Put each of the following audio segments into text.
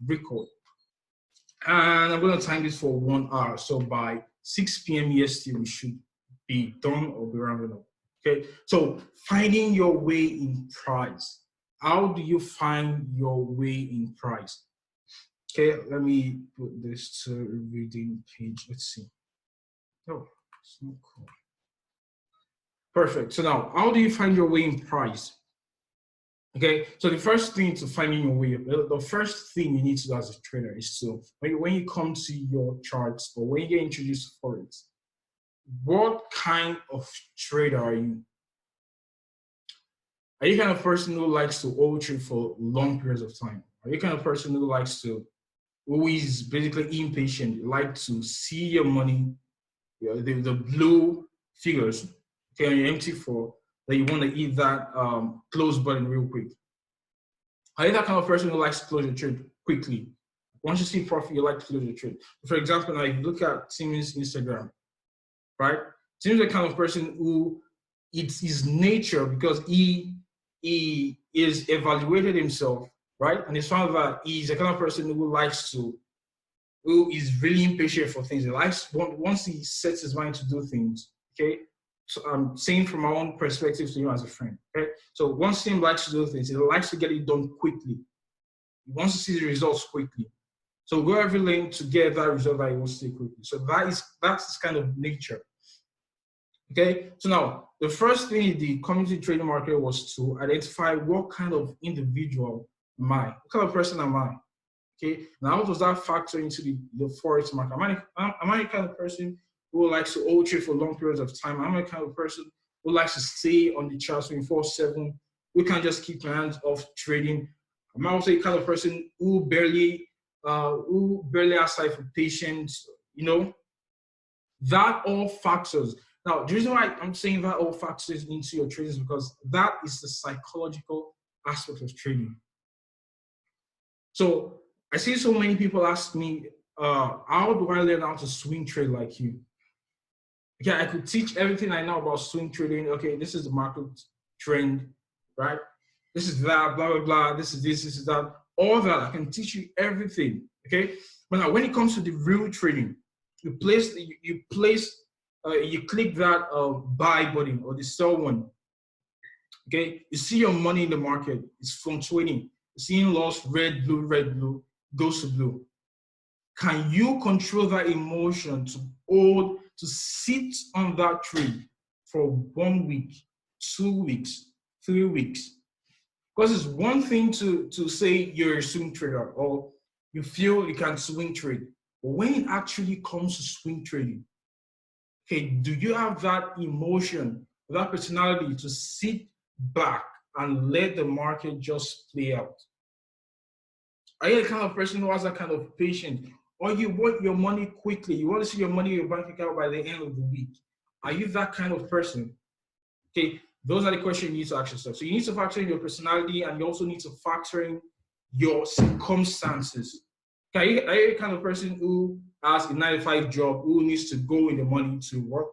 record. And I'm going to time this for 1 hour. So by 6 p.m. EST, we should be done or be rounding up. Okay. So finding your way in price. How do you find your way in price? Okay. Let me put this to reading page. Let's see. Oh, it's not cool. Perfect. So now, how do you find your way in price? Okay, so the first thing to finding your way, the first thing you need to do as a trader is to, when you come to your charts or when you get introduced to Forex, what kind of trader are you? Are you the kind of person who likes to hold trade for long periods of time? Are you the kind of person who likes to, who is basically impatient, you like to see your money, the blue figures, okay, on your MT4, that you want to eat that close button real quick? Are you that kind of person who likes to close your trade quickly? Once you see profit, you like to close your trade. For example, now if you look at Tim's Instagram, right? Tim's the kind of person who it's his nature because he is evaluated himself, right? And it's found that he's the kind of person who likes to, who is really impatient for things. He likes, once he sets his mind to do things, okay? So I'm saying from my own perspective to you as a friend, okay? So once Tim likes to do things, he likes to get it done quickly. He wants to see the results quickly. So we're every lane to get that result that he wants to see quickly. So that's his kind of nature. Okay, so now the first thing in the commodity trading market was to identify what kind of individual am I? What kind of person am I? Okay, now how does that factor into the Forex market? Am I the kind of person who likes to hold trade for long periods of time? Am I the kind of person who likes to stay on the charts 24/7? Who can't just keep my hands off trading? I'm also the kind of person who barely has time for patience. You know, that all factors. Now, the reason why I'm saying that all factors into your trading is because that is the psychological aspect of trading. So I see so many people ask me, how do I learn how to swing trade like you? Okay, I could teach everything I know about swing trading. Okay, this is the market trend, right? This is that, blah, blah, blah. This is that. All that, I can teach you everything, okay? But now when it comes to the real trading, you click that buy button or the sell one, okay? You see your money in the market, it's fluctuating. You're seeing loss, red, blue, goes to blue. Can you control that emotion to sit on that trade for 1 week, 2 weeks, 3 weeks? Because it's one thing to say you're a swing trader or you feel you can swing trade. But when it actually comes to swing trading, okay, do you have that emotion, that personality to sit back and let the market just play out? Are you the kind of person who has that kind of patience? Or you want your money quickly? You want to see your money in your bank account by the end of the week? Are you that kind of person? Okay, those are the questions you need to ask yourself. So you need to factor in your personality and you also need to factor in your circumstances. Okay, are you the kind of person who has a 9-to-5 job, who needs to go in the morning to work,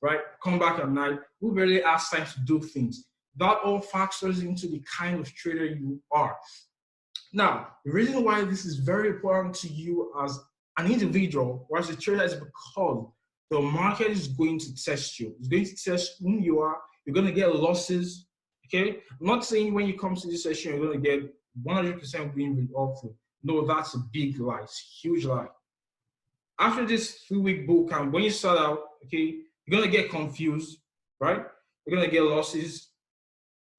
right? Come back at night, who barely has time to do things? That all factors into the kind of trader you are. Now, the reason why this is very important to you as an individual or as a trader is because the market is going to test you. It's going to test who you are. You're going to get losses, okay? I'm not saying when you come to this session, you're going to get 100% win off. No, that's a big lie. It's a huge lie. After this 3-week boot camp, when you start out, okay, you're going to get confused, right? You're going to get losses,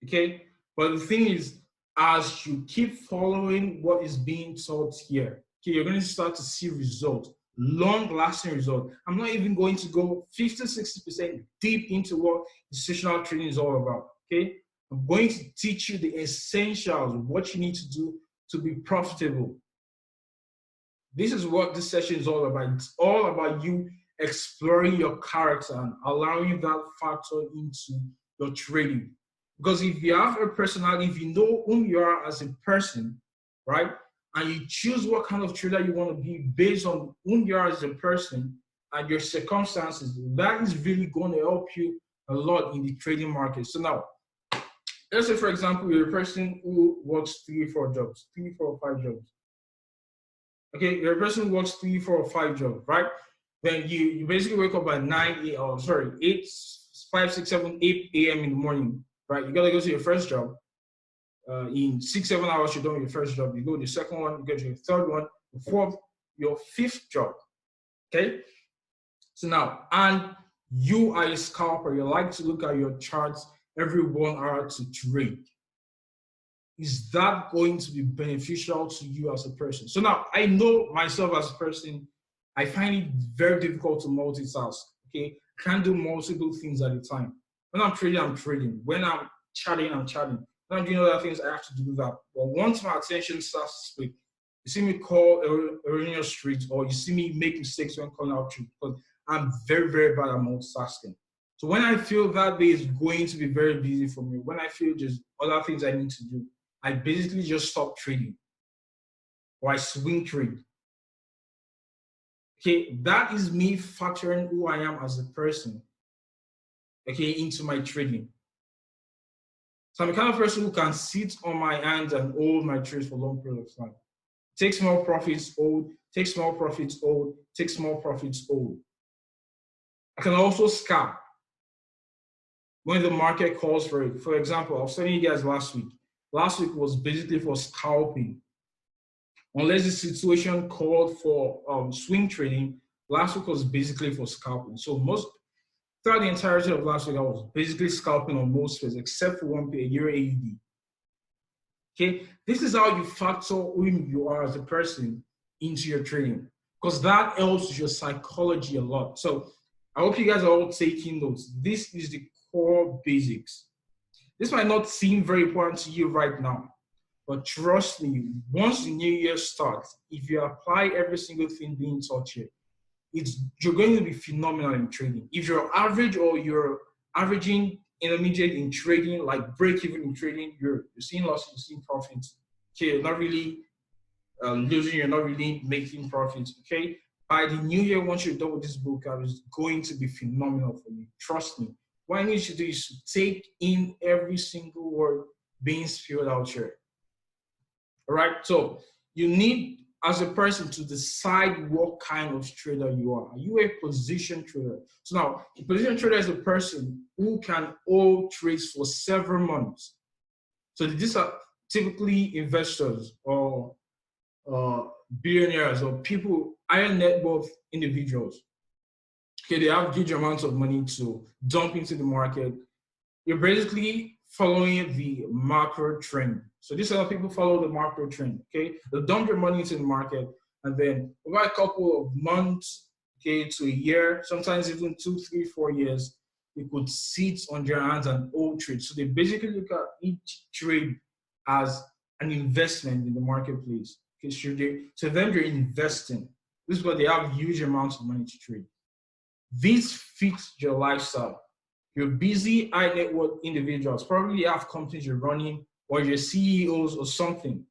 okay? But the thing is, as you keep following what is being taught here, okay, you're going to start to see results, long-lasting results. I'm not even going to go 50-60% deep into what institutional trading is all about, okay? I'm going to teach you the essentials of what you need to do to be profitable. This is what this session is all about. It's all about you exploring your character and allowing that factor into your trading. Because if you have a personality, if you know whom you are as a person, right, and you choose what kind of trader you want to be based on whom you are as a person and your circumstances, that is really going to help you a lot in the trading market. So now, let's say, for example, you're a person who works 3 or 4 jobs, 3, 4, 5 jobs. Okay, you're a person who works 3, 4, or 5 jobs, right? Then you basically wake up at 8, 5, 6, 7, 8 a.m. in the morning, right? You gotta go to your first job. In 6, 7 hours, you're done with your first job. You go to the second one, you go to your third one, the fourth, your fifth job. Okay. So now, and you are a scalper. You like to look at your charts every 1 hour to trade. Is that going to be beneficial to you as a person? So now I know myself as a person, I find it very difficult to multitask. Okay, I can't do multiple things at a time. When I'm trading, I'm trading. When I'm chatting, I'm chatting. When I'm doing other things, I have to do that. But once my attention starts to split, you see me call erroneous streets, or you see me make mistakes when calling out trade, because I'm very, very bad at multitasking. So when I feel that day is going to be very busy for me, when I feel just other things I need to do, I basically just stop trading, or I swing trade. Okay, that is me factoring who I am as a person, okay, into my trading. So I'm the kind of person who can sit on my hands and hold my trades for a long period of time. Take small profits, hold, take small profits, hold, take small profits, hold. I can also scalp when the market calls for it. For example, I was telling you guys last week. Last week was basically for scalping. Unless the situation called for swing trading, last week was basically for scalping. So throughout the entirety of last week, I was basically scalping on most trades except for one pair, Euro AUD. Okay, this is how you factor who you are as a person into your trading, because that helps your psychology a lot. So I hope you guys are all taking notes. This is the core basics. This might not seem very important to you right now, but trust me, once the new year starts, if you apply every single thing being taught here, you're going to be phenomenal in trading. If you're average or you're averaging intermediate in trading, like break even in trading, you're seeing losses, you're seeing profits. Okay, you're not really losing, you're not really making profits. Okay, by the new year, once you're done with this book, it's going to be phenomenal for you. Trust me. What I need you to do is to take in every single word being spewed out here. All right. So you need, as a person, to decide what kind of trader you are. Are you a position trader? So now, a position trader is a person who can hold trades for several months. So these are typically investors or billionaires or people, higher net worth individuals. Okay, they have huge amounts of money to dump into the market. You're basically following the macro trend. So these are people follow the macro trend. Okay, they dump your money into the market, and then over a couple of months, okay, to a year, sometimes even 2, 3, 4 years, they could sit on their hands and hold trades. So they basically look at each trade as an investment in the marketplace. Okay, so then they're investing. This is why they have huge amounts of money to trade. This fits your lifestyle. You're busy, high net worth individuals, probably have companies you're running or you're CEOs or something.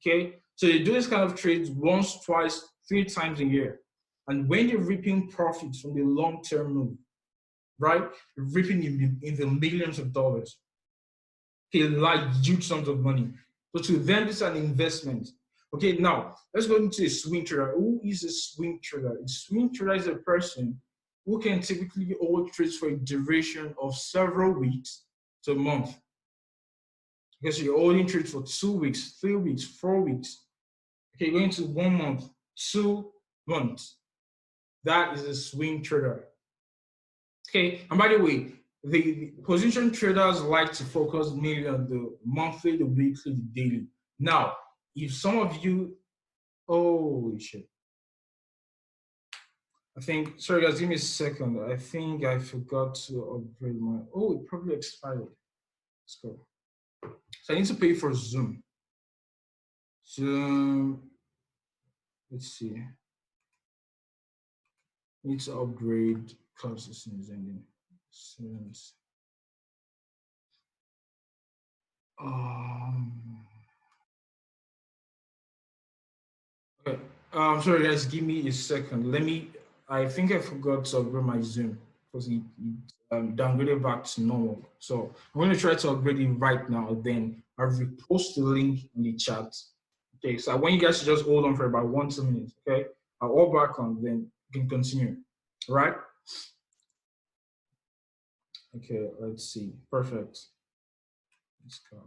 Okay, so they do this kind of trades once, twice, 3 times a year. And when you're reaping profits from the long-term move, right, you're reaping in the millions of dollars. Okay, like huge sums of money. So to them, this is an investment. Okay, now let's go into a swing trader. Who is a swing trader? A swing trader is a person who can typically hold trades for a duration of several weeks to a month. Because you're holding trades for 2 weeks, 3 weeks, 4 weeks. Okay, going to 1 month, 2 months. That is a swing trader. Okay, and by the way, the position traders like to focus mainly on the monthly, the weekly, the daily. Now, if some of you, holy shit. I think, sorry guys, give me a second. I think I forgot to upgrade my, oh, it probably expired. Let's go. So I need to pay for Zoom. Zoom, let's see. I need to upgrade because this is ending. Okay. Sorry guys, give me a second. I think I forgot to upgrade my Zoom because it downgraded back to normal. So I'm going to try to upgrade it right now. Then I'll repost the link in the chat. Okay, so I want you guys to just hold on for about 1-2 minutes. Okay, I'll all back on, then you can continue. All right. Okay, let's see. Perfect. Let's go.